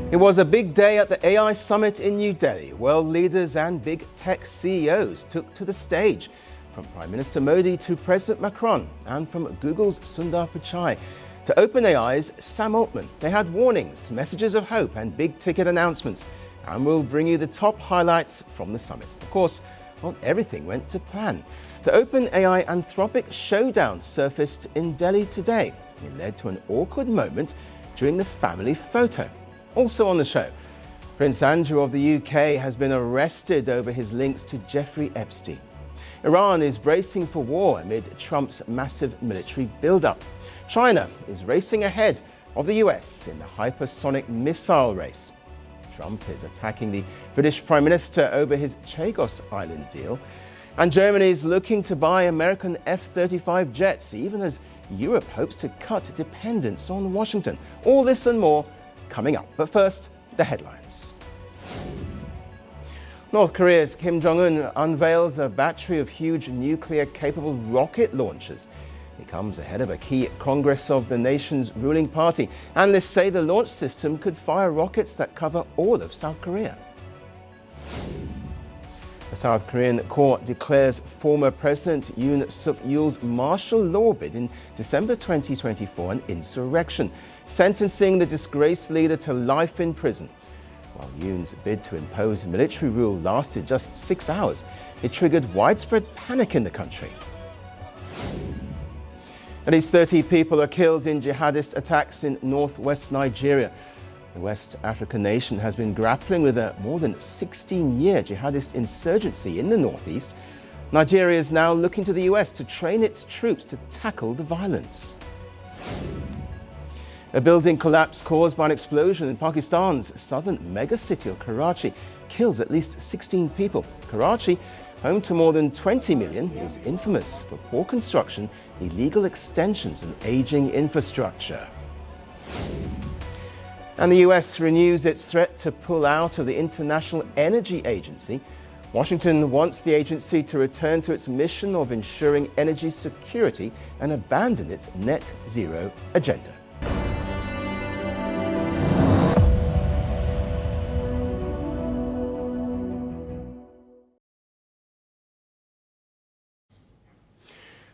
It was a big day at the AI summit in New Delhi. World leaders and big tech CEOs took to the stage, from Prime Minister Modi to President Macron, and from Google's Sundar Pichai to OpenAI's Sam Altman. They had warnings, messages of hope, and big-ticket announcements. And we'll bring you the top highlights from the summit. Of course, not everything went to plan. The OpenAI Anthropic showdown surfaced in Delhi today. It led to an awkward moment during the family photo. Also on the show, Prince Andrew of the UK has been arrested over his links to Jeffrey Epstein. Iran is bracing for war amid Trump's massive military buildup. China is racing ahead of the US in the hypersonic missile race. Trump is attacking the British Prime Minister over his Chagos Island deal. And Germany is looking to buy American F-35 jets, even as Europe hopes to cut dependence on Washington. All this and more coming up. But first, the headlines. North Korea's Kim Jong-un unveils a battery of huge nuclear-capable rocket launchers. It comes ahead of a key congress of the nation's ruling party. Analysts say the launch system could fire rockets that cover all of South Korea. A South Korean court declares former President Yoon Suk-yeol's martial law bid in December 2024 an insurrection, sentencing the disgraced leader to life in prison. While Yoon's bid to impose military rule lasted just 6 hours, it triggered widespread panic in the country. At least 30 people are killed in jihadist attacks in northwest Nigeria. The West African nation has been grappling with a more than 16-year jihadist insurgency in the northeast. Nigeria is now looking to the US to train its troops to tackle the violence. A building collapse caused by an explosion in Pakistan's southern megacity of Karachi kills at least 16 people. Karachi, home to more than 20 million, is infamous for poor construction, illegal extensions and aging infrastructure. And the US renews its threat to pull out of the International Energy Agency. Washington wants the agency to return to its mission of ensuring energy security and abandon its net zero agenda.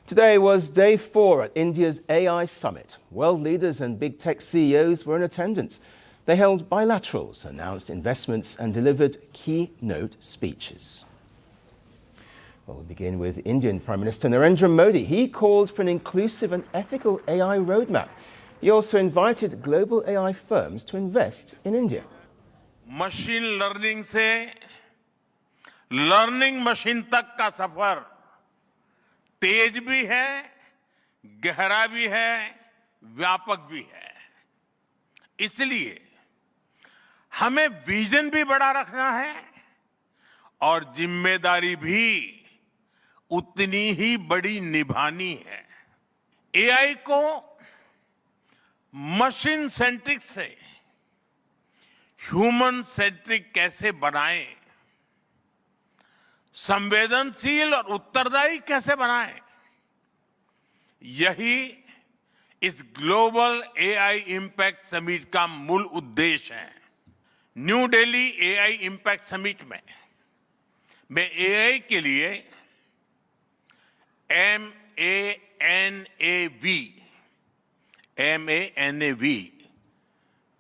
Today was day 4 at India's AI summit. World leaders and big tech CEOs were in attendance. They held bilaterals, announced investments, and delivered keynote speeches. Well, we'll begin with Indian Prime Minister Narendra Modi. He called for an inclusive and ethical AI roadmap. He also invited global AI firms to invest in India. Machine learning से learning machine तक का सफर तेज भी है, गहरा भी है, व्यापक भी है। इसलिए हमें विजन भी बड़ा रखना है और जिम्मेदारी भी उतनी ही बड़ी निभानी है। एआई को मशीन सेंट्रिक से ह्यूमन सेंट्रिक कैसे बनाएं, संवेदनशील और उत्तरदायी कैसे बनाएं, यही इस ग्लोबल एआई इंपैक्ट समिट का मूल उद्देश्य है। New Delhi AI impact summit में मैं एआई के लिए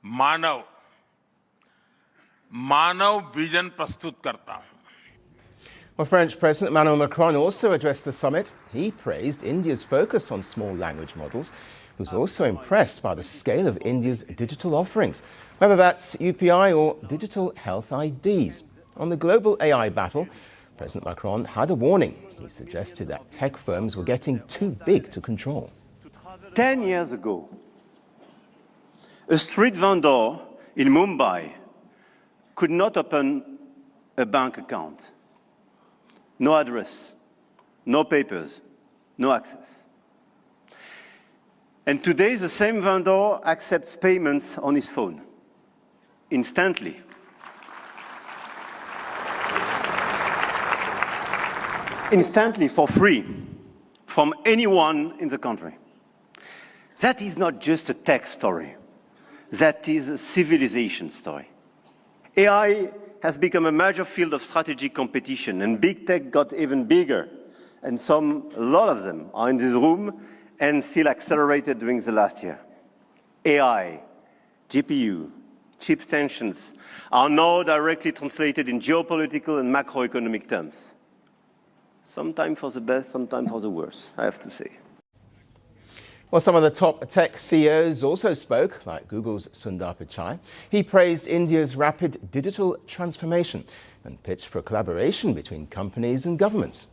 MANAV मानव विजन प्रस्तुत करता हूं। Well, French President Emmanuel Macron also addressed the summit. He praised India's focus on small language models. He was also impressed by the scale of India's digital offerings, whether that's UPI or digital health IDs. On the global AI battle, President Macron had a warning. He suggested that tech firms were getting too big to control. 10 years ago, a street vendor in Mumbai could not open a bank account. No address, no papers, no access. And today, the same vendor accepts payments on his phone, instantly. Instantly, for free, from anyone in the country. That is not just a tech story. That is a civilization story. AI has become a major field of strategic competition, and big tech got even bigger. And a lot of them are in this room and still accelerated during the last year. AI, GPU, chip tensions are now directly translated in geopolitical and macroeconomic terms. Sometimes for the best, sometimes for the worst, I have to say. Well, some of the top tech CEOs also spoke, like Google's Sundar Pichai. He praised India's rapid digital transformation and pitched for a collaboration between companies and governments.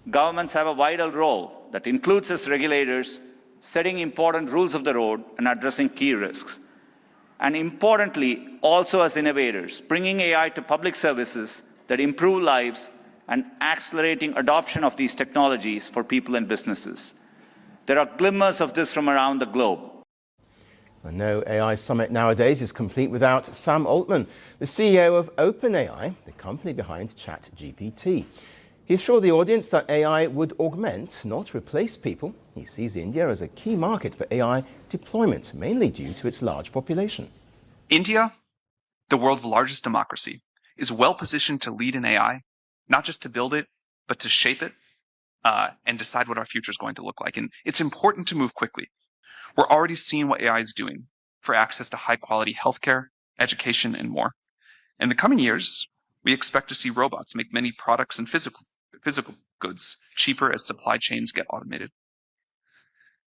Governments have a vital role that includes as regulators, setting important rules of the road and addressing key risks. And importantly, also as innovators, bringing AI to public services that improve lives and accelerating adoption of these technologies for people and businesses. There are glimmers of this from around the globe. No AI summit nowadays is complete without Sam Altman, the CEO of OpenAI, the company behind ChatGPT. He assured the audience that AI would augment, not replace people. He sees India as a key market for AI deployment, mainly due to its large population. India, the world's largest democracy, is well positioned to lead in AI, not just to build it, but to shape it and decide what our future is going to look like. And it's important to move quickly. We're already seeing what AI is doing for access to high-quality healthcare, education, and more. In the coming years, we expect to see robots make many products and physical goods cheaper as supply chains get automated.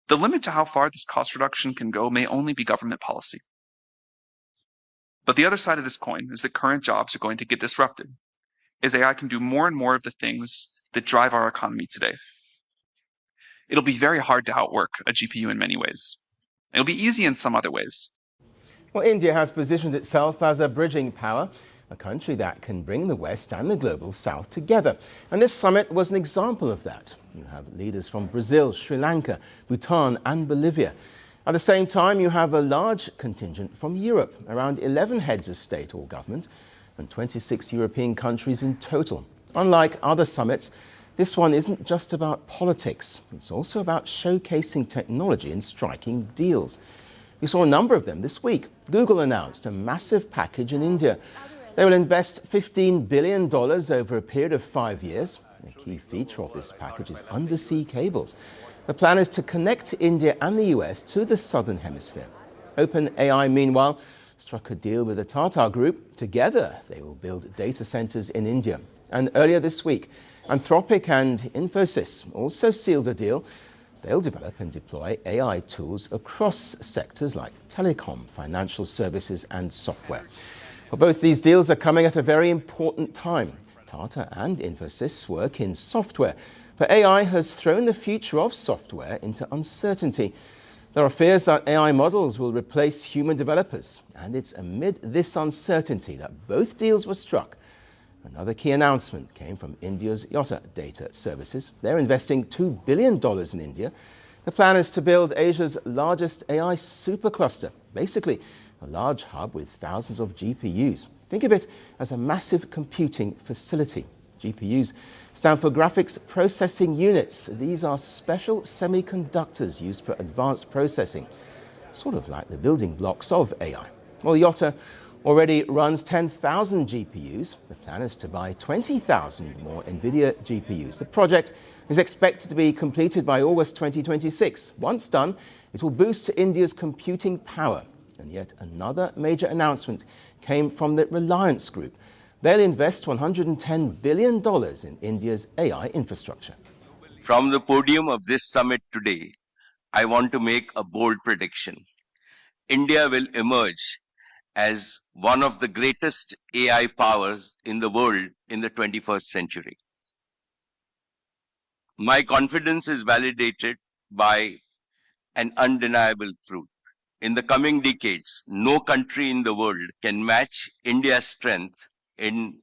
The limit to how far this cost reduction can go may only be government policy. But the other side of this coin is that current jobs are going to get disrupted, as AI can do more and more of the things that drive our economy today. It'll be very hard to outwork a GPU in many ways. It'll be easy in some other ways. Well, India has positioned itself as a bridging power, a country that can bring the West and the global South together. And this summit was an example of that. You have leaders from Brazil, Sri Lanka, Bhutan and Bolivia. At the same time, you have a large contingent from Europe, around 11 heads of state or government, and 26 European countries in total. Unlike other summits, this one isn't just about politics. It's also about showcasing technology and striking deals. We saw a number of them this week. Google announced a massive package in India. They will invest $15 billion over a period of 5 years. A key feature of this package is undersea cables. The plan is to connect India and the US to the Southern Hemisphere. OpenAI, meanwhile, struck a deal with the Tata Group. Together, they will build data centers in India. And earlier this week, Anthropic and Infosys also sealed a deal. They'll develop and deploy AI tools across sectors like telecom, financial services and software. Well, both these deals are coming at a very important time. Tata and Infosys work in software, but AI has thrown the future of software into uncertainty. There are fears that AI models will replace human developers, and it's amid this uncertainty that both deals were struck. Another key announcement came from India's Yotta Data Services. They're investing $2 billion in India. The plan is to build Asia's largest AI supercluster, basically a large hub with thousands of GPUs. Think of it as a massive computing facility. GPUs stand for graphics processing units. These are special semiconductors used for advanced processing, sort of like the building blocks of AI. Well, Yotta already runs 10,000 GPUs. The plan is to buy 20,000 more NVIDIA GPUs. The project is expected to be completed by August 2026. Once done, it will boost India's computing power. And yet another major announcement came from the Reliance Group. They'll invest $110 billion in India's AI infrastructure. From the podium of this summit today, I want to make a bold prediction. India will emerge as one of the greatest AI powers in the world in the 21st century. My confidence is validated by an undeniable truth. In the coming decades, no country in the world can match India's strength in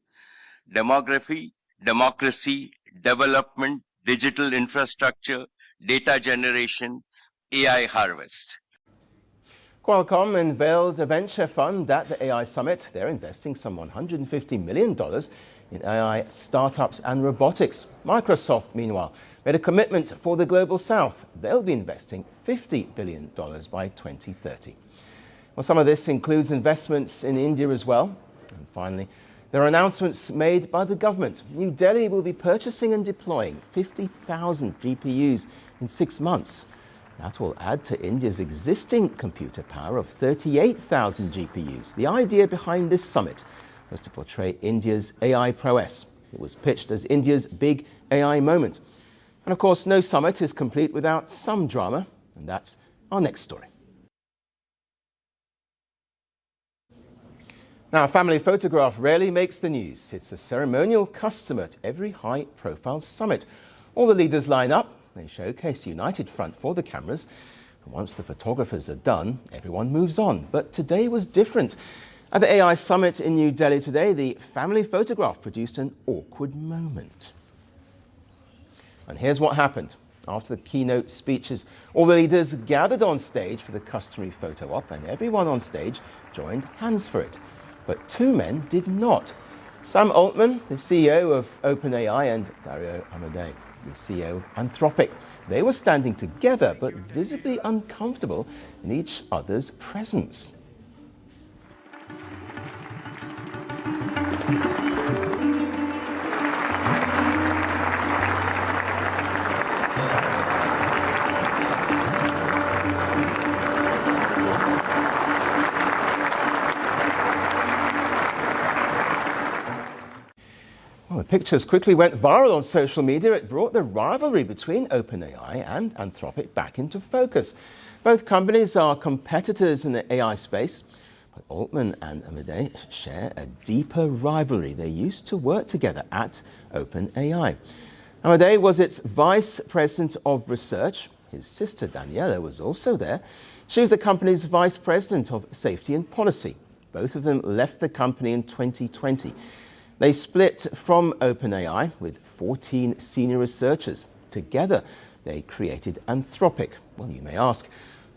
demography, democracy, development, digital infrastructure, data generation, AI harvest. Qualcomm unveiled a venture fund at the AI Summit. They're investing some $150 million in AI startups and robotics. Microsoft, meanwhile, made a commitment for the Global South. They'll be investing $50 billion by 2030. Well, some of this includes investments in India as well. And finally, there are announcements made by the government. New Delhi will be purchasing and deploying 50,000 GPUs in 6 months. That will add to India's existing computer power of 38,000 GPUs. The idea behind this summit was to portray India's AI prowess. It was pitched as India's big AI moment. And of course, no summit is complete without some drama, and that's our next story. Now, a family photograph rarely makes the news. It's a ceremonial custom at every high-profile summit. All the leaders line up. They showcase united front for the cameras. And once the photographers are done, everyone moves on. But today was different. At the AI summit in New Delhi today, the family photograph produced an awkward moment. And here's what happened. After the keynote speeches, all the leaders gathered on stage for the customary photo op, and everyone on stage joined hands for it. But two men did not. Sam Altman, the CEO of OpenAI, and Dario Amodei, the CEO of Anthropic. They were standing together, but visibly uncomfortable in each other's presence. Well, the pictures quickly went viral on social media. It brought the rivalry between OpenAI and Anthropic back into focus. Both companies are competitors in the AI space, but Altman and Amodei share a deeper rivalry. They used to work together at OpenAI. Amodei was its vice president of research. His sister Daniela was also there. She was the company's vice president of safety and policy. Both of them left the company in 2020. They split from OpenAI with 14 senior researchers. Together, they created Anthropic. Well, you may ask,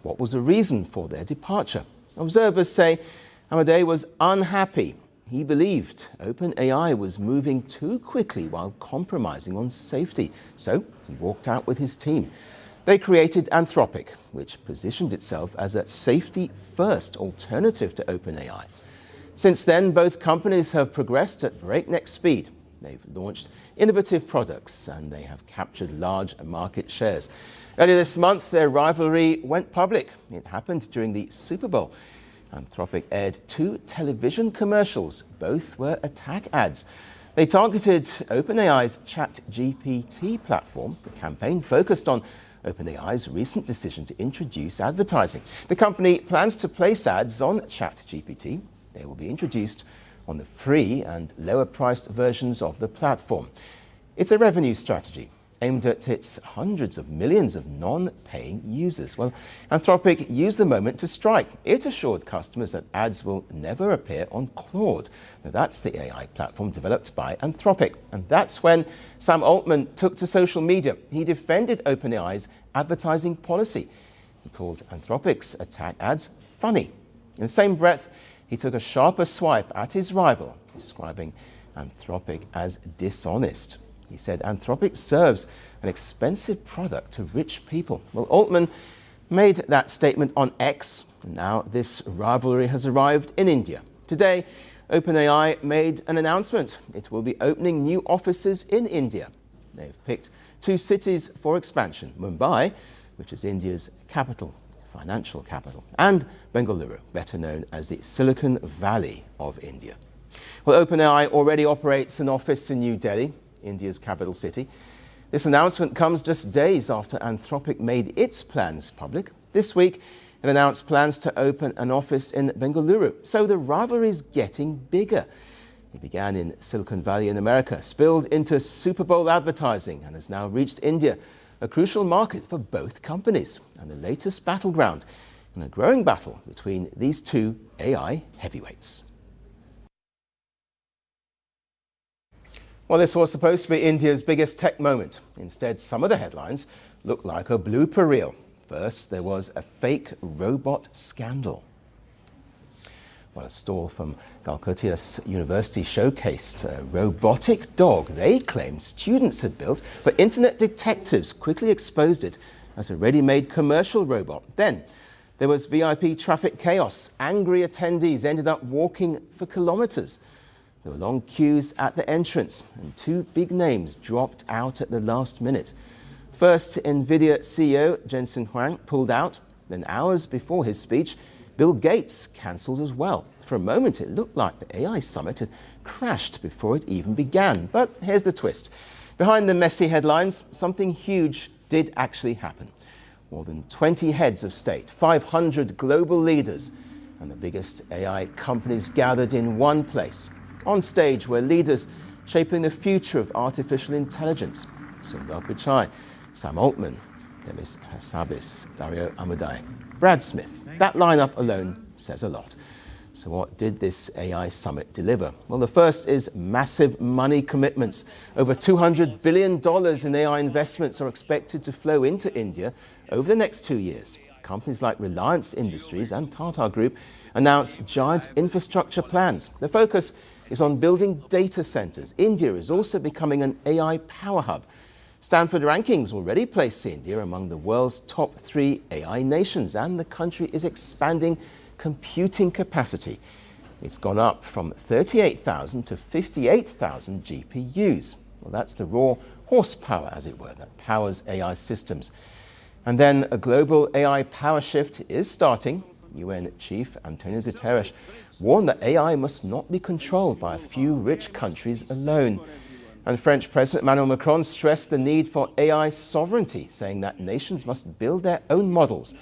what was the reason for their departure? Observers say Amodei was unhappy. He believed OpenAI was moving too quickly while compromising on safety. So he walked out with his team. They created Anthropic, which positioned itself as a safety-first alternative to OpenAI. Since then, both companies have progressed at breakneck speed. They've launched innovative products and they have captured large market shares. Earlier this month, their rivalry went public. It happened during the Super Bowl. Anthropic aired 2 television commercials. Both were attack ads. They targeted OpenAI's ChatGPT platform. The campaign focused on OpenAI's recent decision to introduce advertising. The company plans to place ads on ChatGPT. They will be introduced on the free and lower-priced versions of the platform. It's a revenue strategy aimed at its hundreds of millions of non-paying users. Well, Anthropic used the moment to strike. It assured customers that ads will never appear on Claude. Now, that's the AI platform developed by Anthropic. And that's when Sam Altman took to social media. He defended OpenAI's advertising policy. He called Anthropic's attack ads funny. In the same breath, he took a sharper swipe at his rival, describing Anthropic as dishonest. He said Anthropic serves an expensive product to rich people. Well, Altman made that statement on X, and now this rivalry has arrived in India. Today, OpenAI made an announcement. It will be opening new offices in India. They've picked 2 cities for expansion: Mumbai, which is India's capital, financial capital, and Bengaluru, better known as the Silicon Valley of India. Well, OpenAI already operates an office in New Delhi, India's capital city. This announcement comes just days after Anthropic made its plans public. This week, it announced plans to open an office in Bengaluru. So the rivalry is getting bigger. It began in Silicon Valley in America, spilled into Super Bowl advertising, and has now reached India, a crucial market for both companies, and the latest battleground in a growing battle between these 2 AI heavyweights. Well, this was supposed to be India's biggest tech moment. Instead, some of the headlines look like a blooper reel. First, there was a fake robot scandal. Well, a stall from Calcutta University showcased a robotic dog they claimed students had built, but internet detectives quickly exposed it as a ready-made commercial robot. Then, There was VIP traffic chaos. Angry attendees ended up walking for kilometers. There were long queues at the entrance, and two big names dropped out at the last minute. First, NVIDIA CEO Jensen Huang pulled out. Then hours before his speech, Bill Gates cancelled as well. For a moment, it looked like the AI summit had crashed before it even began. But here's the twist. Behind the messy headlines, something huge did actually happen. More than 20 heads of state, 500 global leaders, and the biggest AI companies gathered in one place. On stage were leaders shaping the future of artificial intelligence. Sundar Pichai, Sam Altman, Demis Hassabis, Dario Amodei, Brad Smith. That lineup alone says a lot. So what did this AI summit deliver? Well, the first is massive money commitments. Over $200 billion in AI investments are expected to flow into India over the next 2 years. Companies like Reliance Industries and Tata Group announced giant infrastructure plans. The focus is on building data centers. India is also becoming an AI power hub. Stanford rankings already place India among the world's top 3 AI nations, and the country is expanding computing capacity. It's gone up from 38,000 to 58,000 GPUs. Well, that's the raw horsepower, as it were, that powers AI systems. And then a global AI power shift is starting. UN Chief Antonio Guterres warned that AI must not be controlled by a few rich countries alone. And French President Emmanuel Macron stressed the need for AI sovereignty, saying that nations must build their own models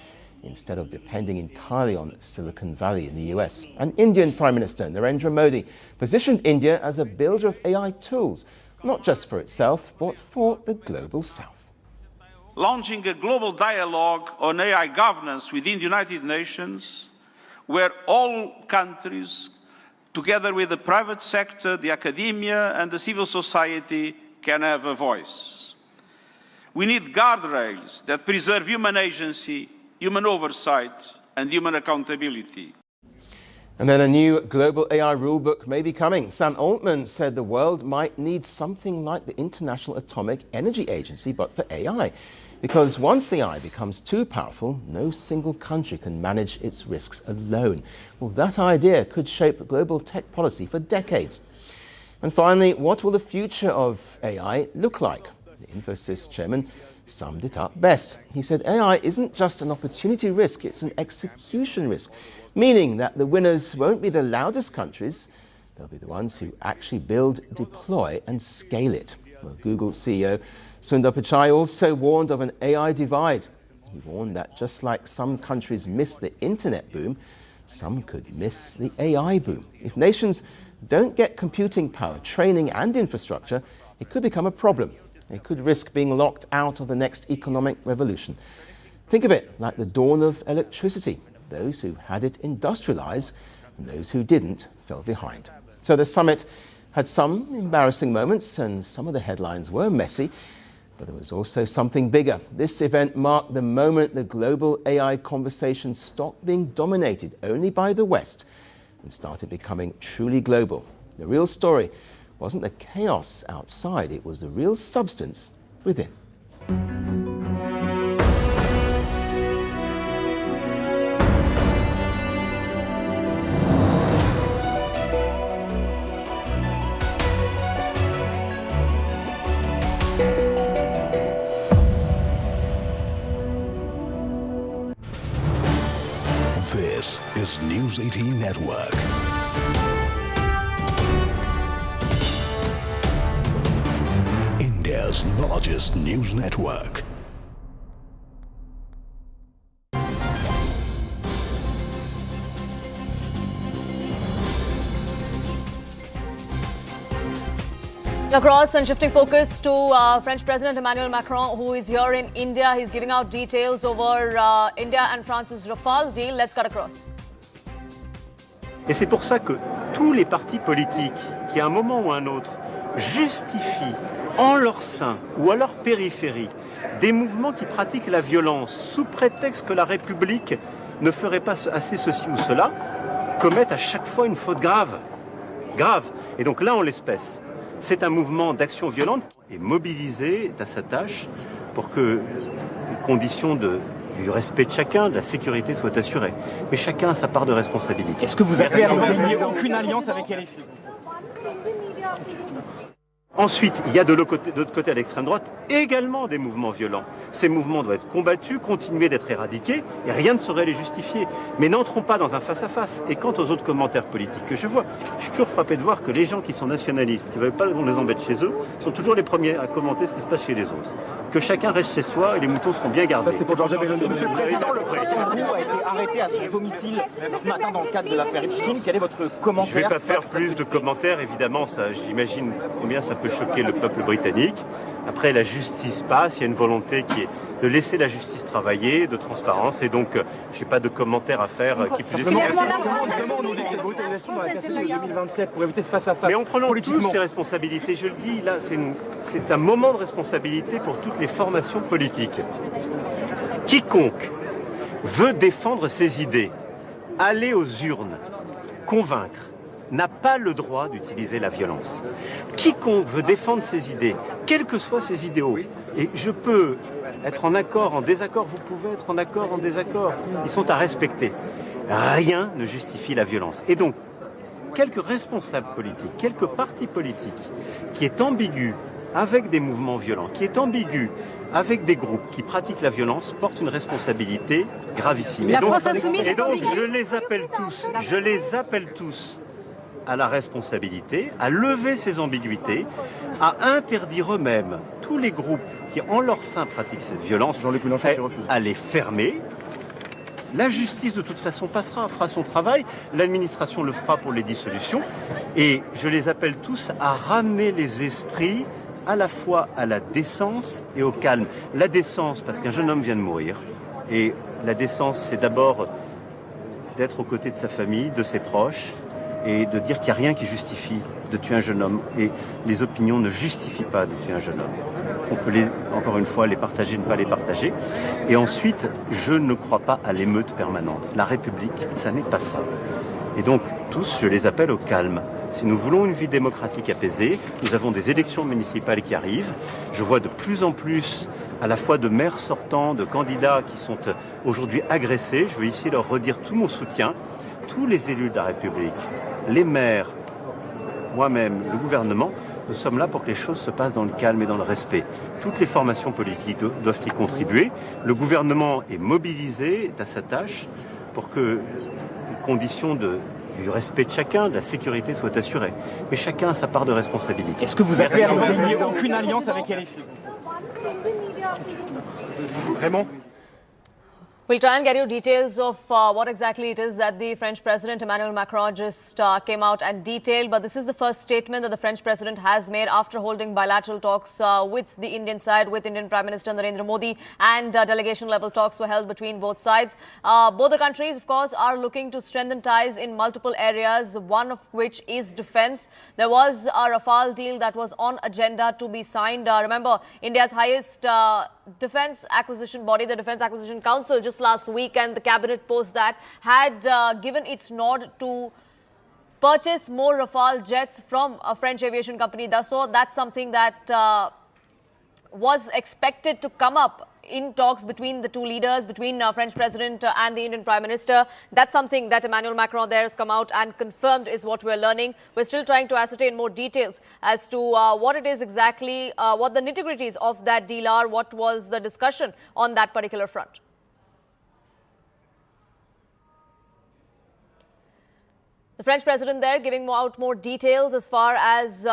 instead of depending entirely on Silicon Valley in the US. And Indian Prime Minister Narendra Modi positioned India as a builder of AI tools, not just for itself, but for the global south. Launching a global dialogue on AI governance within the United Nations, where all countries, together with the private sector, the academia and the civil society, can have a voice. We need guardrails that preserve human agency, human oversight and human accountability. And then a new global AI rulebook may be coming. Sam Altman said the world might need something like the International Atomic Energy Agency, but for AI. Because once AI becomes too powerful, no single country can manage its risks alone. Well, that idea could shape global tech policy for decades. And finally, what will the future of AI look like? The Infosys chairman summed it up best. He said AI isn't just an opportunity risk, it's an execution risk, meaning that the winners won't be the loudest countries, they'll be the ones who actually build, deploy and scale it. Well, Google CEO Sundar Pichai also warned of an AI divide. He warned that just like some countries missed the internet boom, some could miss the AI boom. If nations don't get computing power, training and infrastructure, it could become a problem. It could risk being locked out of the next economic revolution. Think of it like the dawn of electricity. Those who had it industrialized and those who didn't fell behind. So the summit had some embarrassing moments and some of the headlines were messy, but there was also something bigger. This event marked the moment the global AI conversation stopped being dominated only by the West and started becoming truly global. The real story wasn't the chaos outside, it was the real substance within. This is News 18 Network. India's largest news network. Across and shifting focus to French President Emmanuel Macron, who is here in India. He's giving out details over India and France's Rafale deal. Let's cut across. Et c'est pour ça que tous les partis politiques qui, à un moment ou à un autre, justifient en leur sein ou à leur périphérie des mouvements qui pratiquent la violence sous prétexte que la République ne ferait pas assez ceci ou cela, commettent à chaque fois une faute grave. Grave. Et donc là, en l'espèce, c'est un mouvement d'action violente et mobilisé à sa tâche pour que les conditions du du respect de chacun, de la sécurité soit assurée. Mais chacun a sa part de responsabilité. Est-ce que vous avez aucune alliance avec LFI? Ensuite, il y a de l'autre côté à l'extrême droite également des mouvements violents. Ces mouvements doivent être combattus, continuer d'être éradiqués, et rien ne saurait les justifier. Mais n'entrons pas dans un face-à-face. Et quant aux autres commentaires politiques que je vois, je suis toujours frappé de voir que les gens qui sont nationalistes, qui ne veulent pas qu'on les embête chez eux, sont toujours les premiers à commenter ce qui se passe chez les autres. Que chacun reste chez soi et les moutons seront bien gardés. Ça, c'est pour Georges Meloni. Monsieur le Président, le frère Sundar a été arrêté à son domicile ce matin dans le cadre de l'affaire Epstein. Quel est votre commentaire? Je ne vais pas faire plus de commentaires, évidemment, ça, j'imagine combien ça peut choquer le peuple britannique. Après, la justice passe, il y a une volonté qui est de laisser la justice travailler, de transparence, et donc je n'ai pas de commentaires à faire qui puissent... Simplement, on nous dit que cette brutalisation va être de 2027 pour éviter ce face-à-face. Mais en prenant tous ces responsabilités, je le dis, là, c'est un moment de responsabilité pour toutes les formations politiques. Quiconque veut défendre ses idées, aller aux urnes, convaincre, n'a pas le droit d'utiliser la violence. Quiconque veut défendre ses idées, quels que soient ses idéaux, et je peux être en accord, en désaccord, vous pouvez être en accord, en désaccord, ils sont à respecter. Rien ne justifie la violence. Et donc, quelques responsables politiques, quelques partis politiques qui est ambigu avec des mouvements violents, qui est ambigu avec des groupes qui pratiquent la violence, portent une responsabilité gravissime. Et donc, je les appelle tous à la responsabilité, à lever ces ambiguïtés, à interdire eux-mêmes tous les groupes qui, en leur sein, pratiquent cette violence, à les fermer. La justice, de toute façon, fera son travail, l'administration le fera pour les dissolutions, et je les appelle tous à ramener les esprits à la fois à la décence et au calme. La décence, parce qu'un jeune homme vient de mourir, et la décence, c'est d'abord d'être aux côtés de sa famille, de ses proches, et de dire qu'il n'y a rien qui justifie de tuer un jeune homme. Et les opinions ne justifient pas de tuer un jeune homme. On peut, encore une fois, les partager, ne pas les partager. Et ensuite, je ne crois pas à l'émeute permanente. La République, ça n'est pas ça. Et donc, tous, je les appelle au calme. Si nous voulons une vie démocratique apaisée, nous avons des élections municipales qui arrivent. Je vois de plus en plus à la fois de maires sortants, de candidats qui sont aujourd'hui agressés. Je veux ici leur redire tout mon soutien. Tous les élus de la République, les maires, moi-même, le gouvernement, nous sommes là pour que les choses se passent dans le calme et dans le respect. Toutes les formations politiques doivent y contribuer. Le gouvernement est mobilisé, est à sa tâche pour que les conditions du respect de chacun, de la sécurité soient assurées. Mais chacun a sa part de responsabilité. Est-ce que vous avez aucune alliance avec LFI? Vraiment? We'll try and get you details of what exactly it is that the French President Emmanuel Macron just came out and detailed. But this is the first statement that the French President has made after holding bilateral talks with the Indian side, with Indian Prime Minister Narendra Modi, and delegation-level talks were held between both sides. Both the countries, of course, are looking to strengthen ties in multiple areas, one of which is defense. There was a Rafale deal that was on agenda to be signed. Remember, India's highest defense acquisition body, the Defense Acquisition Council, just last week, and the cabinet post that had given its nod to purchase more Rafale jets from a French aviation company, Dassault. That's something that was expected to come up in talks between the two leaders, between French President and the Indian Prime Minister. That's something that Emmanuel Macron there has come out and confirmed is what we're learning. We're still trying to ascertain more details as to what it is exactly, what the nitty-gritties of that deal are, what was the discussion on that particular front. The French president there giving out more details as far as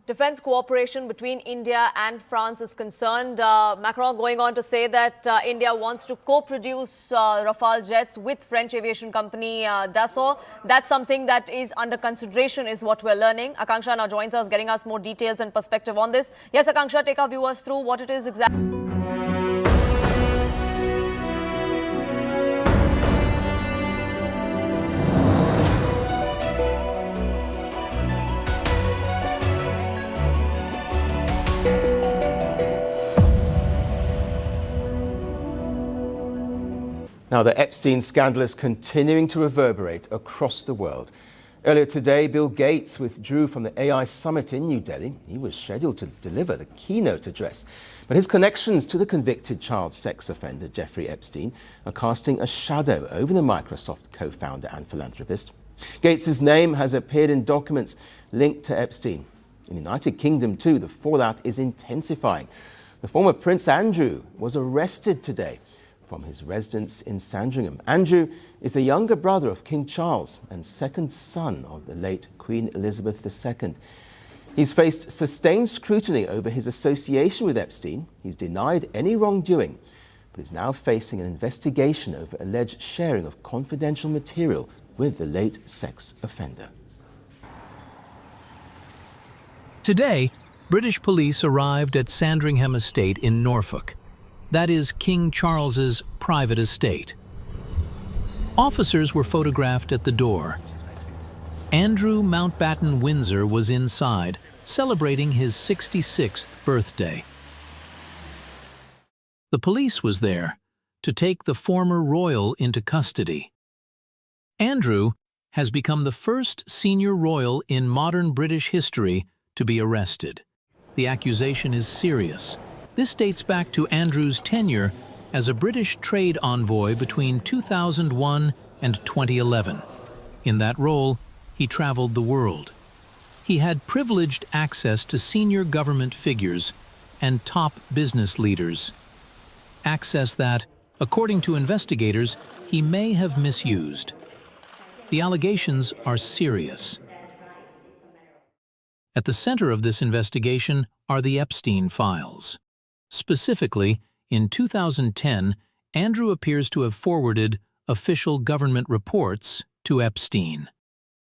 defense cooperation between India and France is concerned. Macron going on to say that India wants to co-produce Rafale jets with French aviation company Dassault. That's something that is under consideration is what we're learning. Akanksha now joins us, getting us more details and perspective on this. Yes, Akanksha, take our viewers through what it is exactly. Now, the Epstein scandal is continuing to reverberate across the world. Earlier today, Bill Gates withdrew from the AI summit in New Delhi. He was scheduled to deliver the keynote address, but his connections to the convicted child sex offender Jeffrey Epstein are casting a shadow over the Microsoft co-founder and philanthropist. Gates's name has appeared in documents linked to Epstein. In the United Kingdom, too, the fallout is intensifying. The former Prince Andrew was arrested today from his residence in Sandringham. Andrew is the younger brother of King Charles and second son of the late Queen Elizabeth II. He's faced sustained scrutiny over his association with Epstein. He's denied any wrongdoing, but is now facing an investigation over alleged sharing of confidential material with the late sex offender. Today, British police arrived at Sandringham Estate in Norfolk. That is King Charles's private estate. Officers were photographed at the door. Andrew Mountbatten Windsor was inside, celebrating his 66th birthday. The police was there to take the former royal into custody. Andrew has become the first senior royal in modern British history to be arrested. The accusation is serious. This dates back to Andrew's tenure as a British trade envoy between 2001 and 2011. In that role, he traveled the world. He had privileged access to senior government figures and top business leaders. Access that, according to investigators, he may have misused. The allegations are serious. At the center of this investigation are the Epstein files. Specifically, in 2010, Andrew appears to have forwarded official government reports to Epstein.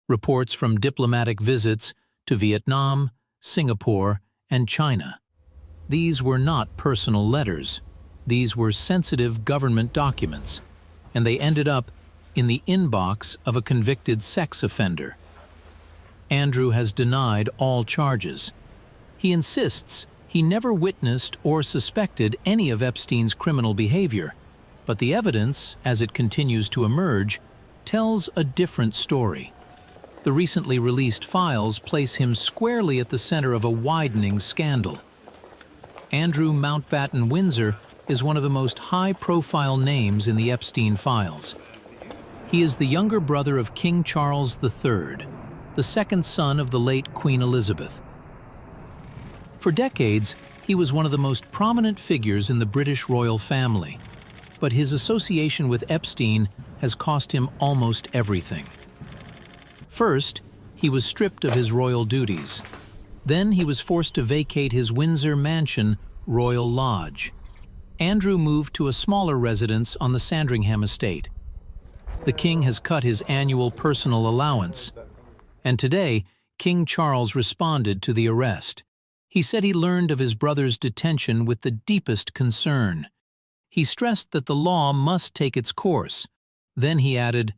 Reports from diplomatic visits to Vietnam, Singapore, and China. These were not personal letters. These were sensitive government documents, and they ended up in the inbox of a convicted sex offender. Andrew has denied all charges. He insists he never witnessed or suspected any of Epstein's criminal behavior, but the evidence, as it continues to emerge, tells a different story. The recently released files place him squarely at the center of a widening scandal. Andrew Mountbatten Windsor is one of the most high-profile names in the Epstein files. He is the younger brother of King Charles III, the second son of the late Queen Elizabeth. For decades, he was one of the most prominent figures in the British royal family, but his association with Epstein has cost him almost everything. First, he was stripped of his royal duties. Then he was forced to vacate his Windsor mansion, Royal Lodge. Andrew moved to a smaller residence on the Sandringham estate. The king has cut his annual personal allowance, and today, King Charles responded to the arrest. He said he learned of his brother's detention with the deepest concern. He stressed that the law must take its course. Then he added,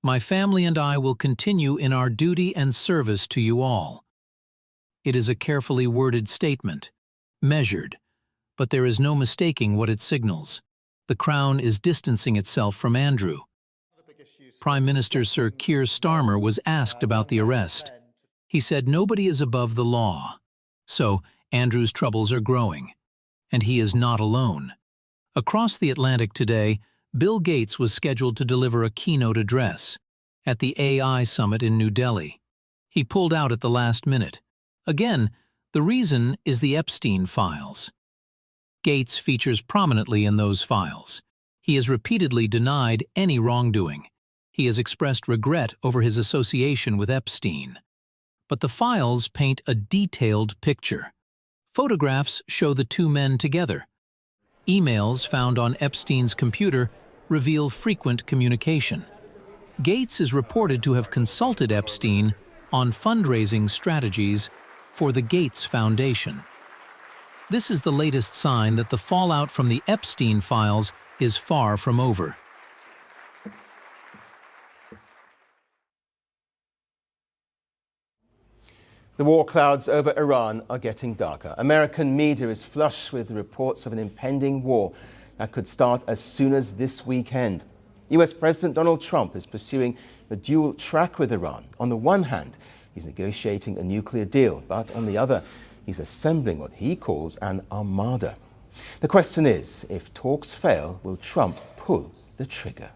"My family and I will continue in our duty and service to you all." It is a carefully worded statement, measured, but there is no mistaking what it signals. The Crown is distancing itself from Andrew. Prime Minister Sir Keir Starmer was asked about the arrest. He said nobody is above the law. So, Andrew's troubles are growing. And he is not alone. Across the Atlantic today, Bill Gates was scheduled to deliver a keynote address at the AI summit in New Delhi. He pulled out at the last minute. Again, the reason is the Epstein files. Gates features prominently in those files. He has repeatedly denied any wrongdoing. He has expressed regret over his association with Epstein. But the files paint a detailed picture. Photographs show the two men together. Emails found on Epstein's computer reveal frequent communication. Gates is reported to have consulted Epstein on fundraising strategies for the Gates Foundation. This is the latest sign that the fallout from the Epstein files is far from over. The war clouds over Iran are getting darker. American media is flush with reports of an impending war that could start as soon as this weekend. US President Donald Trump is pursuing a dual track with Iran. On the one hand, he's negotiating a nuclear deal, but on the other, he's assembling what he calls an armada. The question is, if talks fail, will Trump pull the trigger?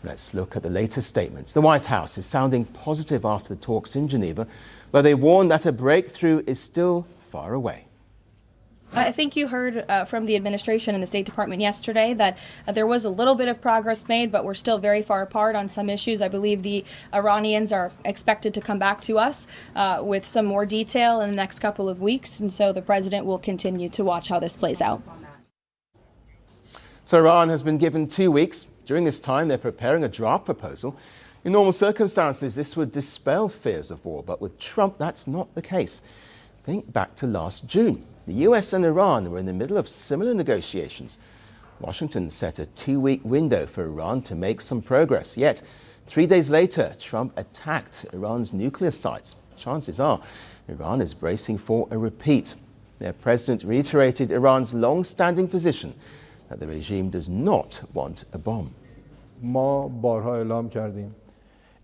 Let's look at the latest statements. The White House is sounding positive after the talks in Geneva, but they warn that a breakthrough is still far away. I think you heard from the administration and the State Department yesterday that there was a little bit of progress made, but we're still very far apart on some issues. I believe the Iranians are expected to come back to us with some more detail in the next couple of weeks, and so the president will continue to watch how this plays out. So Iran has been given 2 weeks. During this time, they're preparing a draft proposal. In normal circumstances, this would dispel fears of war, but with Trump, that's not the case. Think back to last June. The US and Iran were in the middle of similar negotiations. Washington set a 2-week window for Iran to make some progress. Yet, 3 days later, Trump attacked Iran's nuclear sites. Chances are Iran is bracing for a repeat. Their president reiterated Iran's long-standing position that the regime does not want a bomb.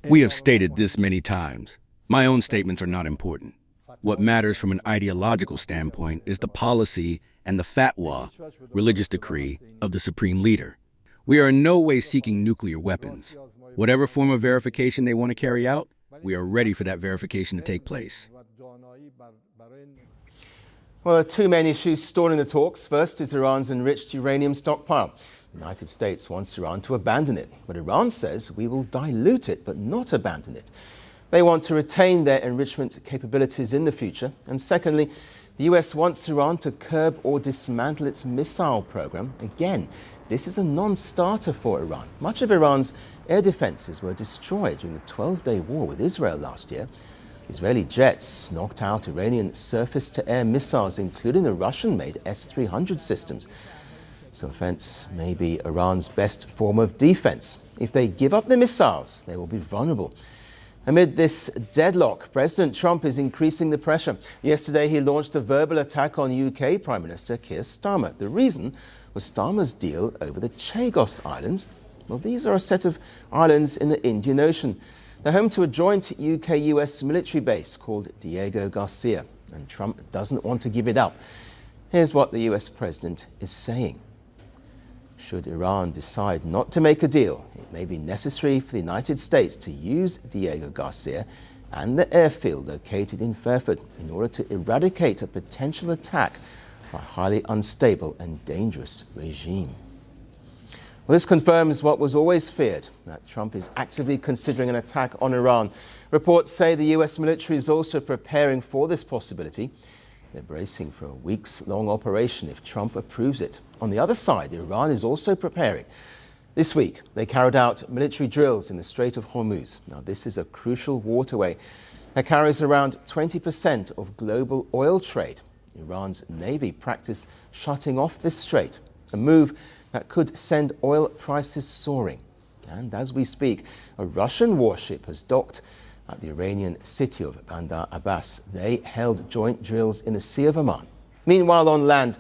We have stated this many times. My own statements are not important. What matters from an ideological standpoint is the policy and the fatwa, religious decree, of the supreme leader. We are in no way seeking nuclear weapons. Whatever form of verification they want to carry out, we are ready for that verification to take place. Well, there are two main issues stalling the talks. First is Iran's enriched uranium stockpile. The United States wants Iran to abandon it, but Iran says we will dilute it but not abandon it. They want to retain their enrichment capabilities in the future. And secondly, the US wants Iran to curb or dismantle its missile program. Again, this is a non-starter for Iran. Much of Iran's air defenses were destroyed during the 12-day war with Israel last year. Israeli jets knocked out Iranian surface-to-air missiles, including the Russian-made S-300 systems. So offense may be Iran's best form of defense. If they give up the missiles, they will be vulnerable. Amid this deadlock, President Trump is increasing the pressure. Yesterday, he launched a verbal attack on UK Prime Minister Keir Starmer. The reason was Starmer's deal over the Chagos Islands. Well, these are a set of islands in the Indian Ocean. They're home to a joint UK-US military base called Diego Garcia, and Trump doesn't want to give it up. Here's what the US president is saying. Should Iran decide not to make a deal, it may be necessary for the United States to use Diego Garcia and the airfield located in Fairford in order to eradicate a potential attack by a highly unstable and dangerous regime. Well, this confirms what was always feared, that Trump is actively considering an attack on Iran. Reports say the US military is also preparing for this possibility. They're bracing for a weeks-long operation if Trump approves it. On the other side, Iran is also preparing. This week, they carried out military drills in the Strait of Hormuz. Now, this is a crucial waterway that carries around 20% of global oil trade. Iran's navy practiced shutting off this strait, a move that could send oil prices soaring. And as we speak, a Russian warship has docked at the Iranian city of Bandar Abbas. They held joint drills in the Sea of Oman. Meanwhile, on land,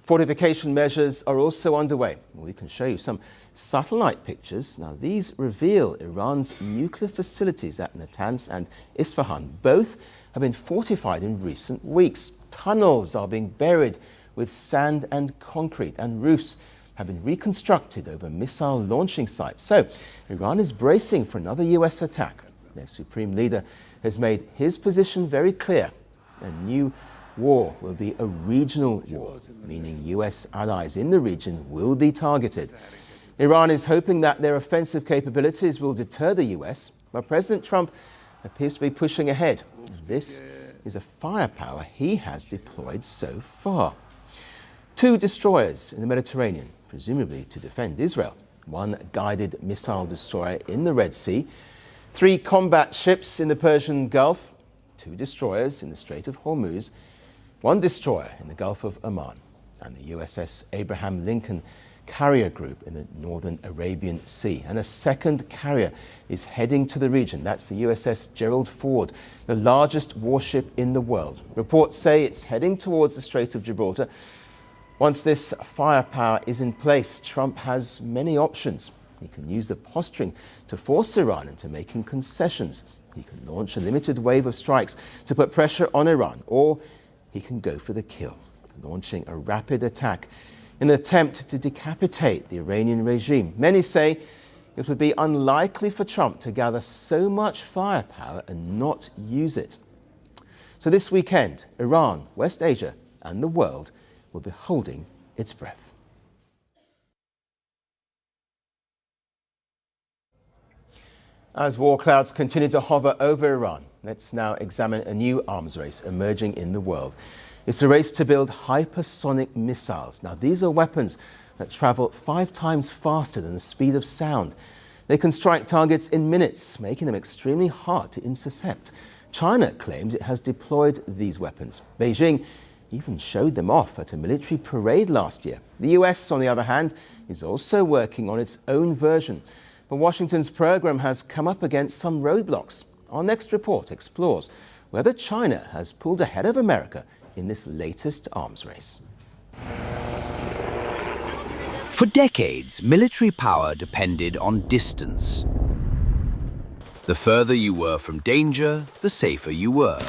fortification measures are also underway. We can show you some satellite pictures. Now, these reveal Iran's nuclear facilities at Natanz and Isfahan. Both have been fortified in recent weeks. Tunnels are being buried with sand and concrete, and roofs have been reconstructed over missile launching sites. So, Iran is bracing for another US attack. Their supreme leader has made his position very clear. A new war will be a regional war, meaning US allies in the region will be targeted. Iran is hoping that their offensive capabilities will deter the US, but President Trump appears to be pushing ahead. This is a firepower he has deployed so far. 2 destroyers in the Mediterranean, presumably to defend Israel. 1 guided missile destroyer in the Red Sea. 3 combat ships in the Persian Gulf, 2 destroyers in the Strait of Hormuz, 1 destroyer in the Gulf of Oman, and the USS Abraham Lincoln carrier group in the northern Arabian Sea. And a 2nd carrier is heading to the region. That's the USS Gerald Ford, the largest warship in the world. Reports say it's heading towards the Strait of Gibraltar. Once this firepower is in place, Trump has many options. He can use the posturing to force Iran into making concessions. He can launch a limited wave of strikes to put pressure on Iran, or he can go for the kill, launching a rapid attack in an attempt to decapitate the Iranian regime. Many say it would be unlikely for Trump to gather so much firepower and not use it. So this weekend, Iran, West Asia, and the world will be holding its breath. As war clouds continue to hover over Iran, let's now examine a new arms race emerging in the world. It's a race to build hypersonic missiles. Now, these are weapons that travel 5 times faster than the speed of sound. They can strike targets in minutes, making them extremely hard to intercept. China claims it has deployed these weapons. Beijing even showed them off at a military parade last year. The US, on the other hand, is also working on its own version. But Washington's program has come up against some roadblocks. Our next report explores whether China has pulled ahead of America in this latest arms race. For decades, military power depended on distance. The further you were from danger, the safer you were.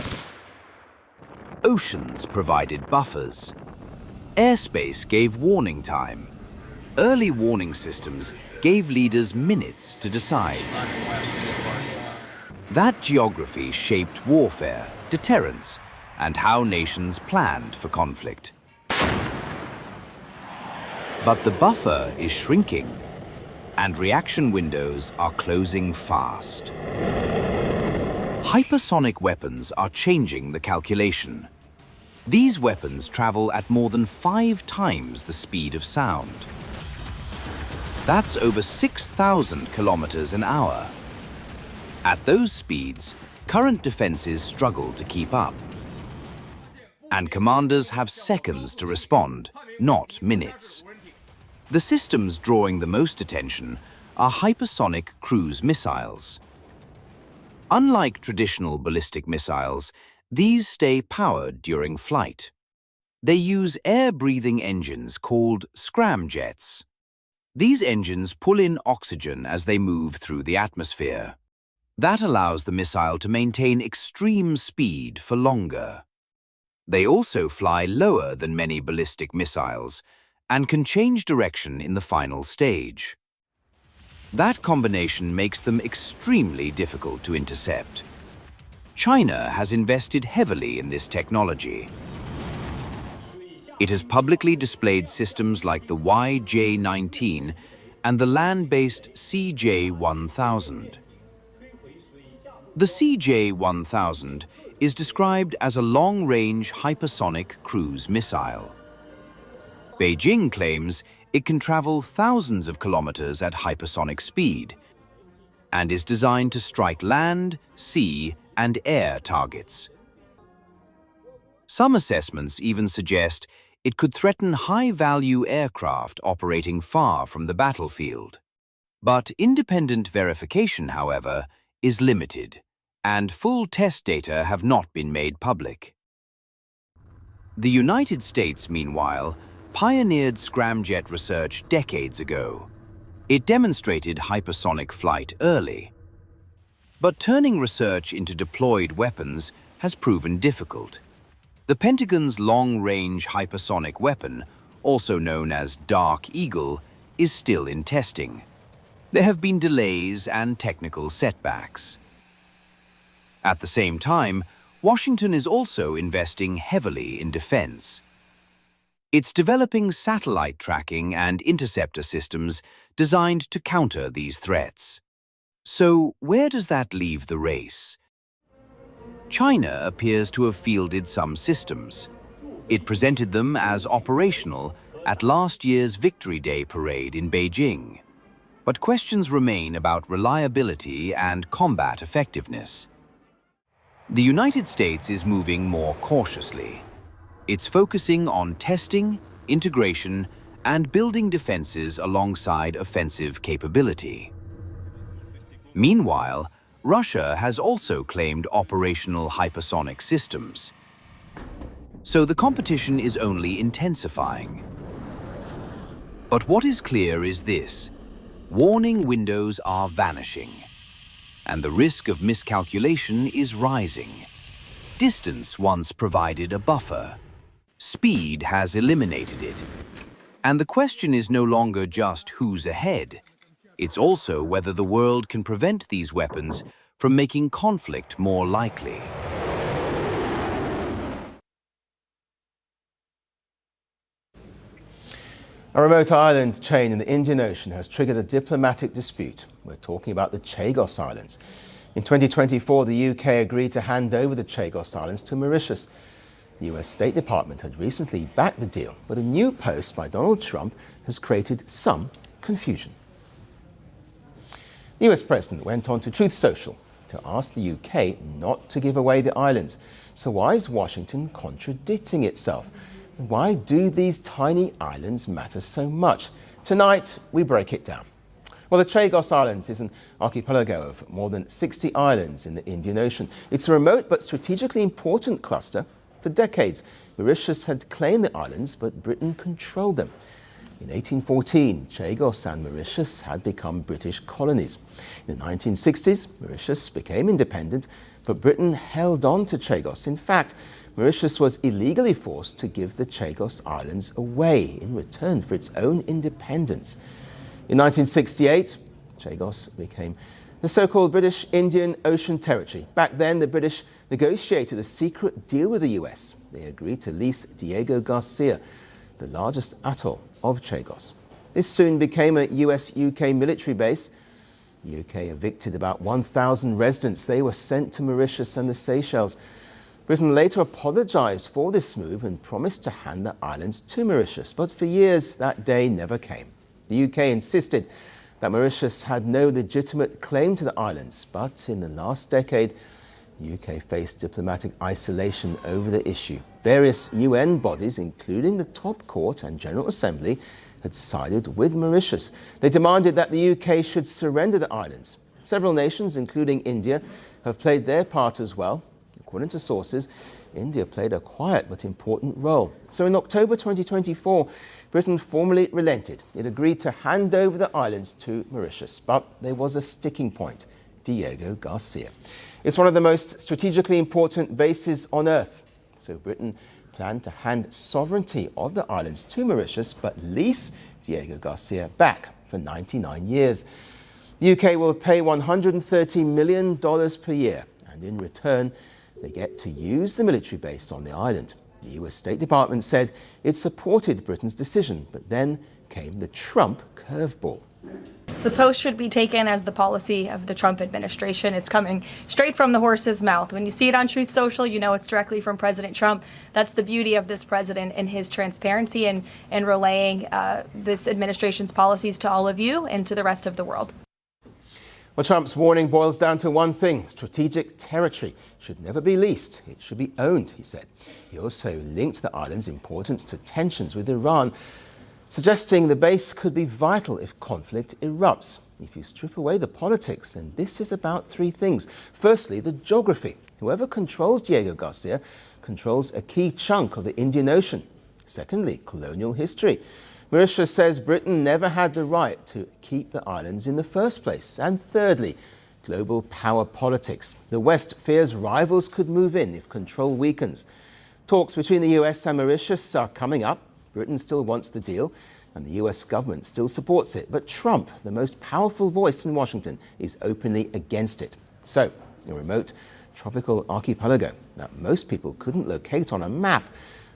Oceans provided buffers. Airspace gave warning time. Early warning systems gave leaders minutes to decide. That geography shaped warfare, deterrence, and how nations planned for conflict. But the buffer is shrinking, and reaction windows are closing fast. Hypersonic weapons are changing the calculation. These weapons travel at more than 5 times the speed of sound. That's over 6,000 kilometers an hour. At those speeds, current defenses struggle to keep up. And commanders have seconds to respond, not minutes. The systems drawing the most attention are hypersonic cruise missiles. Unlike traditional ballistic missiles, these stay powered during flight. They use air-breathing engines called scramjets. These engines pull in oxygen as they move through the atmosphere. That allows the missile to maintain extreme speed for longer. They also fly lower than many ballistic missiles and can change direction in the final stage. That combination makes them extremely difficult to intercept. China has invested heavily in this technology. It has publicly displayed systems like the YJ-19 and the land-based CJ-1000. The CJ-1000 is described as a long-range hypersonic cruise missile. Beijing claims it can travel thousands of kilometers at hypersonic speed and is designed to strike land, sea, and air targets. Some assessments even suggest it could threaten high-value aircraft operating far from the battlefield. But independent verification, however, is limited, and full test data have not been made public. The United States, meanwhile, pioneered scramjet research decades ago. It demonstrated hypersonic flight early. But turning research into deployed weapons has proven difficult. The Pentagon's long-range hypersonic weapon, also known as Dark Eagle, is still in testing. There have been delays and technical setbacks. At the same time, Washington is also investing heavily in defense. It's developing satellite tracking and interceptor systems designed to counter these threats. So, where does that leave the race? China appears to have fielded some systems. It presented them as operational at last year's Victory Day parade in Beijing. But questions remain about reliability and combat effectiveness. The United States is moving more cautiously. It's focusing on testing, integration, and building defenses alongside offensive capability. Meanwhile, Russia has also claimed operational hypersonic systems. So the competition is only intensifying. But what is clear is this: warning windows are vanishing, and the risk of miscalculation is rising. Distance once provided a buffer. Speed has eliminated it. And the question is no longer just who's ahead. It's also whether the world can prevent these weapons from making conflict more likely. A remote island chain in the Indian Ocean has triggered a diplomatic dispute. We're talking about the Chagos Islands. In 2024, the UK agreed to hand over the Chagos Islands to Mauritius. The US State Department had recently backed the deal, but a new post by Donald Trump has created some confusion. The US President went on to Truth Social to ask the UK not to give away the islands. So why is Washington contradicting itself? Why do these tiny islands matter so much? Tonight, we break it down. Well, the Chagos Islands is an archipelago of more than 60 islands in the Indian Ocean. It's a remote but strategically important cluster. For decades, Mauritius had claimed the islands, but Britain controlled them. In 1814, Chagos and Mauritius had become British colonies. In the 1960s, Mauritius became independent, but Britain held on to Chagos. In fact, Mauritius was illegally forced to give the Chagos Islands away in return for its own independence. In 1968, Chagos became the so-called British Indian Ocean Territory. Back then, the British negotiated a secret deal with the US. They agreed to lease Diego Garcia, the largest atoll of Chagos. This soon became a US-UK military base. The UK evicted about 1,000 residents. They were sent to Mauritius and the Seychelles. Britain later apologized for this move and promised to hand the islands to Mauritius. But for years, that day never came. The UK insisted that Mauritius had no legitimate claim to the islands. But in the last decade, the UK faced diplomatic isolation over the issue. Various UN bodies, including the Top Court and General Assembly, had sided with Mauritius. They demanded that the UK should surrender the islands. Several nations, including India, have played their part as well. According to sources, India played a quiet but important role. So in October 2024, Britain formally relented. It agreed to hand over the islands to Mauritius. But there was a sticking point: Diego Garcia. It's one of the most strategically important bases on Earth. So Britain planned to hand sovereignty of the islands to Mauritius, but lease Diego Garcia back for 99 years. The UK will pay $130 million per year, and in return, they get to use the military base on the island. The US State Department said it supported Britain's decision, but then came the Trump curveball. The post should be taken as the policy of the Trump administration. It's coming straight from the horse's mouth. When you see it on Truth Social, you know it's directly from President Trump. That's the beauty of this president and his transparency and relaying this administration's policies to all of you and to the rest of the world. Well, Trump's warning boils down to one thing: strategic territory should never be leased. It should be owned, he said. He also linked the island's importance to tensions with Iran, suggesting the base could be vital if conflict erupts. If you strip away the politics, then this is about three things. Firstly, the geography. Whoever controls Diego Garcia controls a key chunk of the Indian Ocean. Secondly, colonial history. Mauritius says Britain never had the right to keep the islands in the first place. And thirdly, global power politics. The West fears rivals could move in if control weakens. Talks between the US and Mauritius are coming up. Britain still wants the deal, and the US government still supports it. But Trump, the most powerful voice in Washington, is openly against it. So, a remote tropical archipelago that most people couldn't locate on a map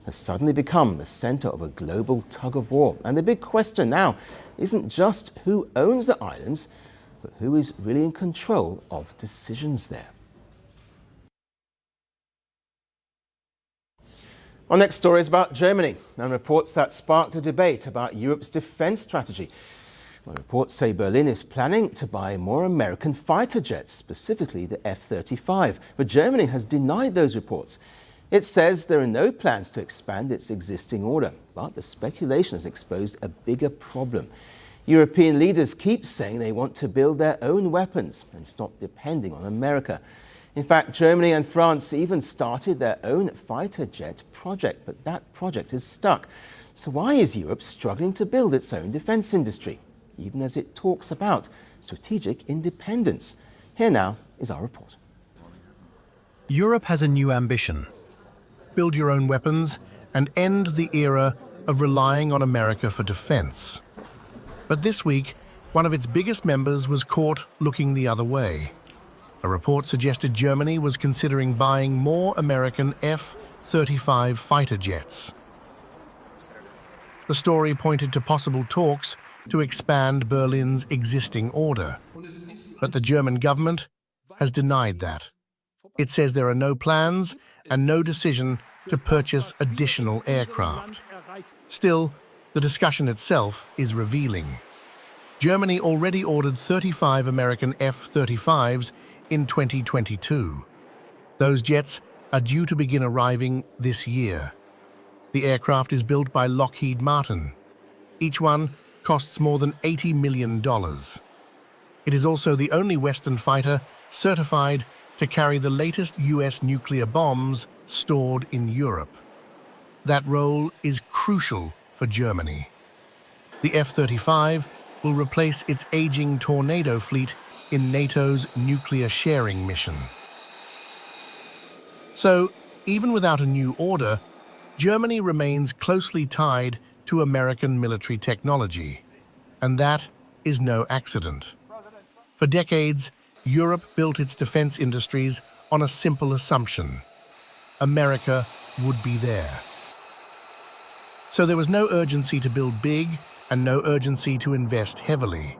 has suddenly become the center of a global tug-of-war. And the big question now isn't just who owns the islands, but who is really in control of decisions there. Our next story is about Germany and reports that sparked a debate about Europe's defense strategy. Well, reports say Berlin is planning to buy more American fighter jets, specifically the F-35. But Germany has denied those reports. It says there are no plans to expand its existing order, but the speculation has exposed a bigger problem. European leaders keep saying they want to build their own weapons and stop depending on America. In fact, Germany and France even started their own fighter jet project, but that project is stuck. So why is Europe struggling to build its own defense industry? even as it talks about strategic independence. Here now is our report. Europe has a new ambition: build your own weapons and end the era of relying on America for defense. But this week, one of its biggest members was caught looking the other way. A report suggested Germany was considering buying more American F-35 fighter jets. The story pointed to possible talks to expand Berlin's existing order. But the German government has denied that. It says there are no plans and no decision to purchase additional aircraft. Still, the discussion itself is revealing. Germany already ordered 35 American F-35s in 2022. Those jets are due to begin arriving this year. The aircraft is built by Lockheed Martin. Each one costs more than $80 million. It is also the only Western fighter certified to carry the latest US nuclear bombs stored in Europe. That role is crucial for Germany. The F-35 will replace its aging Tornado fleet in NATO's nuclear sharing mission. So, even without a new order, Germany remains closely tied to American military technology, and that is no accident. For decades, Europe built its defense industries on a simple assumption: America would be there. So there was no urgency to build big and no urgency to invest heavily.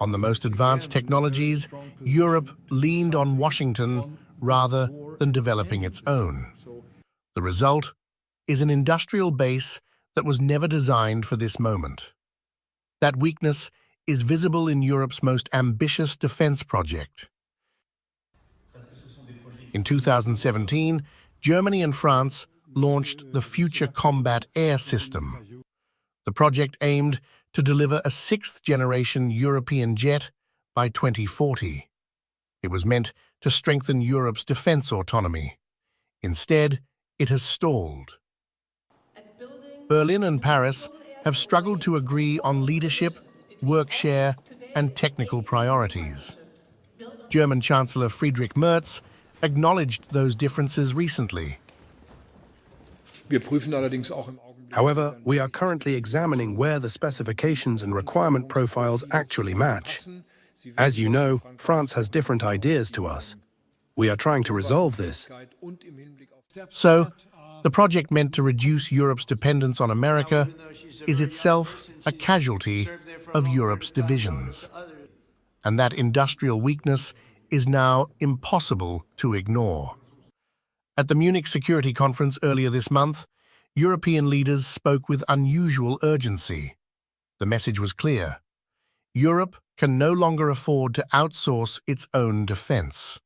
On the most advanced technologies, Europe leaned on Washington rather than developing its own. The result is an industrial base that was never designed for this moment. That weakness is visible in Europe's most ambitious defense project. In 2017, Germany and France launched the Future Combat Air System. The project aimed to deliver a sixth-generation European jet by 2040. It was meant to strengthen Europe's defense autonomy. Instead, it has stalled. Berlin and Paris have struggled to agree on leadership, work share, and technical priorities. German Chancellor Friedrich Merz acknowledged those differences recently. However, we are currently examining where the specifications and requirement profiles actually match. As you know, France has different ideas to us. We are trying to resolve this. So, the project meant to reduce Europe's dependence on America is itself a casualty of Europe's divisions. And that industrial weakness is now impossible to ignore. At the Munich Security Conference earlier this month, European leaders spoke with unusual urgency. The message was clear: Europe can no longer afford to outsource its own defense.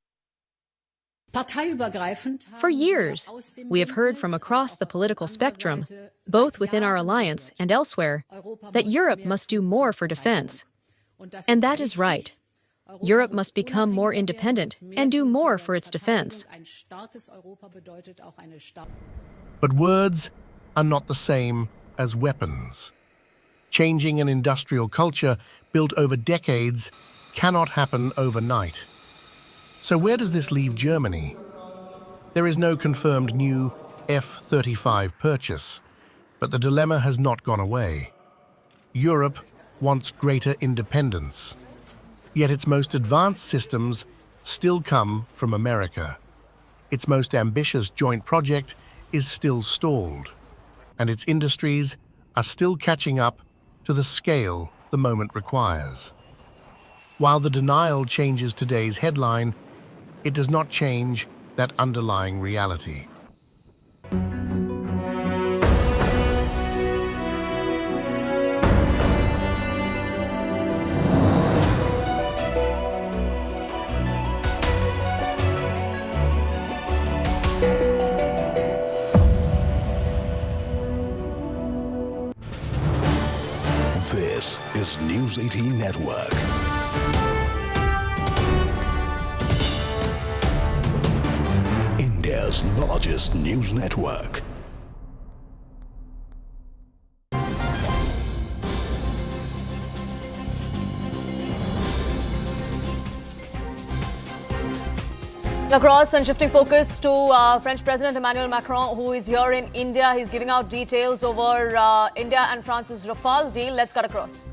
For years, we have heard from across the political spectrum, both within our alliance and elsewhere, that Europe must do more for defense. And that is right. Europe must become more independent and do more for its defense. But words are not the same as weapons. Changing an industrial culture built over decades cannot happen overnight. So where does this leave Germany? There is no confirmed new F-35 purchase, but the dilemma has not gone away. Europe wants greater independence, yet its most advanced systems still come from America. Its most ambitious joint project is still stalled, and its industries are still catching up to the scale the moment requires. While the denial changes today's headline, it does not change that underlying reality. This is News 18 Network. India's largest news network. Across and shifting focus to French President Emmanuel Macron, who is here in India. He's giving out details over India and France's Rafale deal. Let's cut across.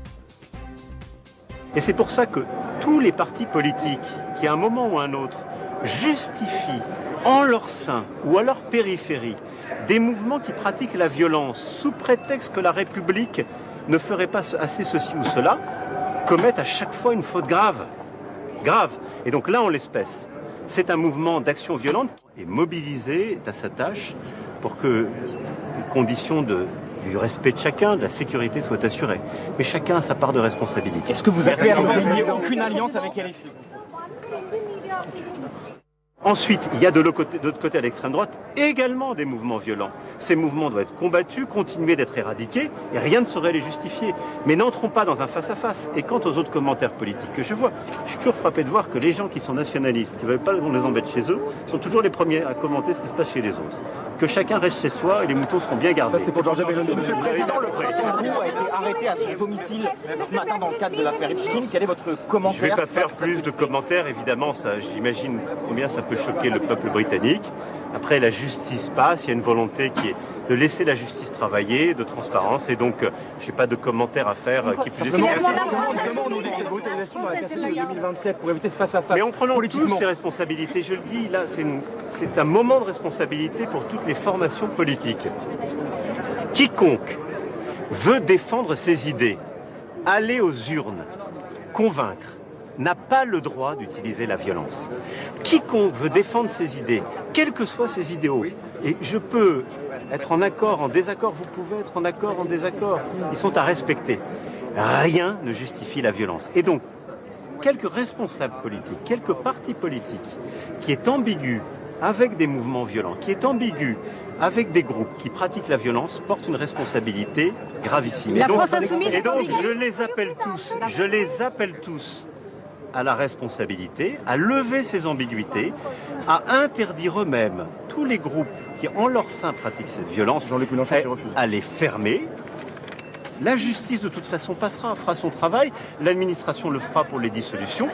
Et c'est pour ça que tous les partis politiques qui, à un moment ou à un autre, justifient en leur sein ou à leur périphérie des mouvements qui pratiquent la violence sous prétexte que la République ne ferait pas assez ceci ou cela, commettent à chaque fois une faute grave. Grave. Et donc là, en l'espèce, c'est un mouvement d'action violente et mobilisé à sa tâche pour que les conditions du respect de chacun, de la sécurité soient assurées. Mais chacun a sa part de responsabilité. Est-ce que vous avez aucune alliance avec LFI? Ensuite, il y a de l'autre côté à l'extrême droite également des mouvements violents. Ces mouvements doivent être combattus, continuer d'être éradiqués, et rien ne saurait les justifier. Mais n'entrons pas dans un face-à-face. Et quant aux autres commentaires politiques que je vois, je suis toujours frappé de voir que les gens qui sont nationalistes, qui ne veulent pas qu'on les embête chez eux, sont toujours les premiers à commenter ce qui se passe chez les autres. Que chacun reste chez soi et les moutons seront bien gardés. Ça, c'est pour Georges Meloni. Monsieur le Président, le Tata Group a été arrêté à son domicile ce matin dans le cadre de l'affaire Epstein. Quel est votre commentaire? Je ne vais pas faire plus de commentaires, évidemment. J'imagine combien ça peut choquer le peuple britannique. Après, la justice passe. Il y a une volonté qui est de laisser la justice travailler, de transparence. Et donc, je n'ai pas de commentaires à faire qui puissent efficace. Mais en prenant tous ces responsabilités, je le dis, là, c'est un moment de responsabilité pour toutes les formations politiques. Quiconque veut défendre ses idées, aller aux urnes, convaincre, n'a pas le droit d'utiliser la violence. Quiconque veut défendre ses idées, quels que soient ses idéaux, et je peux être en accord, en désaccord, vous pouvez être en accord, en désaccord, ils sont à respecter. Rien ne justifie la violence. Et donc, quelques responsables politiques, quelques partis politiques qui est ambigu avec des mouvements violents, qui est ambigu avec des groupes qui pratiquent la violence, portent une responsabilité gravissime. Et donc, je les appelle tous à la responsabilité, à lever ces ambiguïtés, à interdire eux-mêmes tous les groupes qui, en leur sein, pratiquent cette violence, à les fermer. La justice, de toute façon, fera son travail. L'administration le fera pour les dissolutions.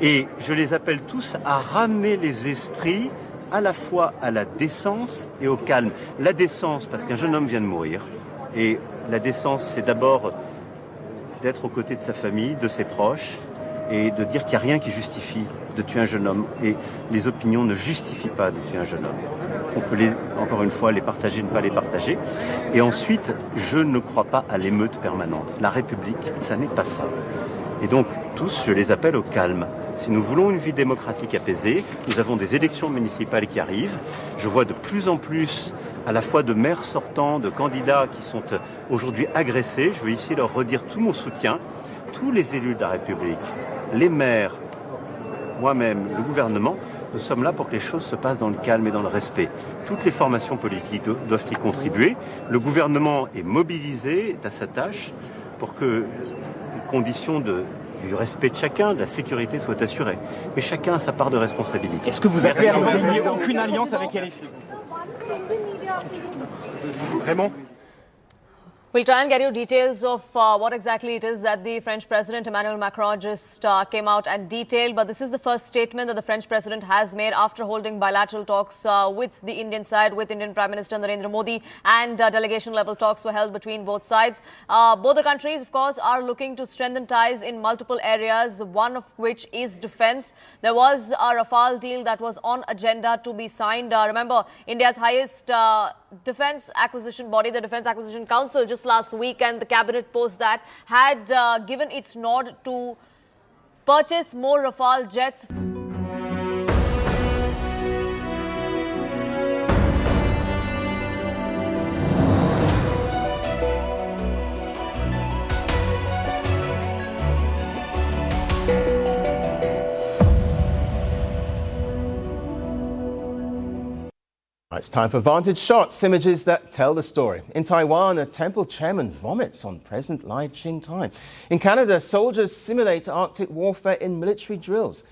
Et je les appelle tous à ramener les esprits à la fois à la décence et au calme. La décence, parce qu'un jeune homme vient de mourir. Et la décence, c'est d'abord d'être aux côtés de sa famille, de ses proches, et de dire qu'il n'y a rien qui justifie de tuer un jeune homme. Et les opinions ne justifient pas de tuer un jeune homme. On peut, encore une fois, les partager, ne pas les partager. Et ensuite, je ne crois pas à l'émeute permanente. La République, ça n'est pas ça. Et donc, tous, je les appelle au calme. Si nous voulons une vie démocratique apaisée, nous avons des élections municipales qui arrivent. Je vois de plus en plus, à la fois de maires sortants, de candidats qui sont aujourd'hui agressés. Je veux ici leur redire tout mon soutien. Tous les élus de la République, les maires, moi-même, le gouvernement, nous sommes là pour que les choses se passent dans le calme et dans le respect. Toutes les formations politiques doivent y contribuer. Le gouvernement est mobilisé, est à sa tâche, pour que les conditions du respect de chacun, de la sécurité soient assurées. Mais chacun a sa part de responsabilité. Est-ce que vous avez aucune alliance avec LFI? Vraiment? We'll try and get you details of what exactly it is that the French President Emmanuel Macron just came out and detailed. But this is the first statement that the French President has made after holding bilateral talks with the Indian side, with Indian Prime Minister Narendra Modi, and delegation-level talks were held between both sides. Both the countries, of course, are looking to strengthen ties in multiple areas, one of which is defense. There was a Rafale deal that was on agenda to be signed. Remember, India's highest defense acquisition body, the Defense Acquisition Council, just last week, and the cabinet post that had given its nod to purchase more Rafale jets. It's time for Vantage Shots, images that tell the story. In Taiwan, a temple chairman vomits on President Lai Ching-tai. In Canada, soldiers simulate Arctic warfare in military drills.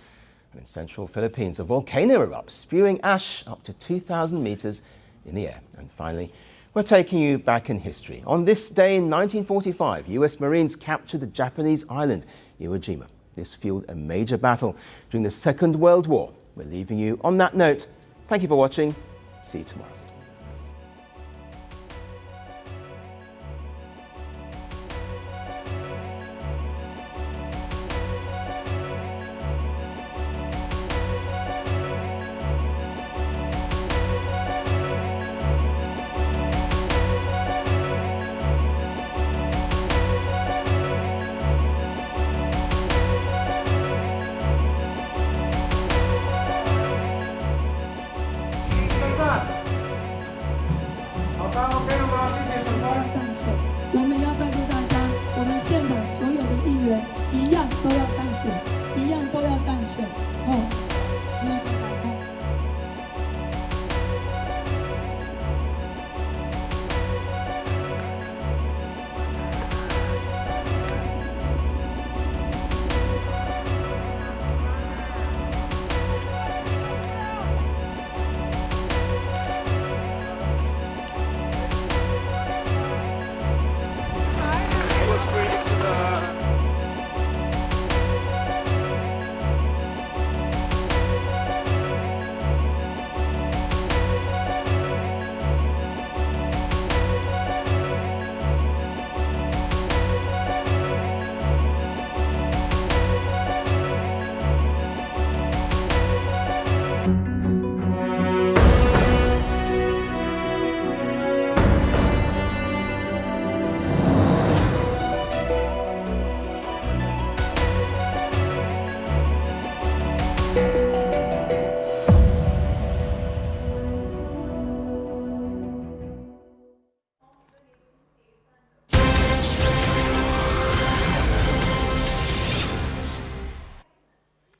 And in central Philippines, a volcano erupts, spewing ash up to 2,000 meters in the air. And finally, we're taking you back in history. On this day in 1945, US Marines captured the Japanese island Iwo Jima. This fueled a major battle during the Second World War. We're leaving you on that note. Thank you for watching. See you tomorrow.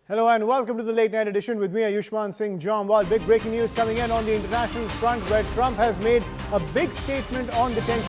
Hello and welcome to the late night edition with me, Ayushman Singh Jomwal. Big breaking news coming in on the international front where Trump has made a big statement on the tension.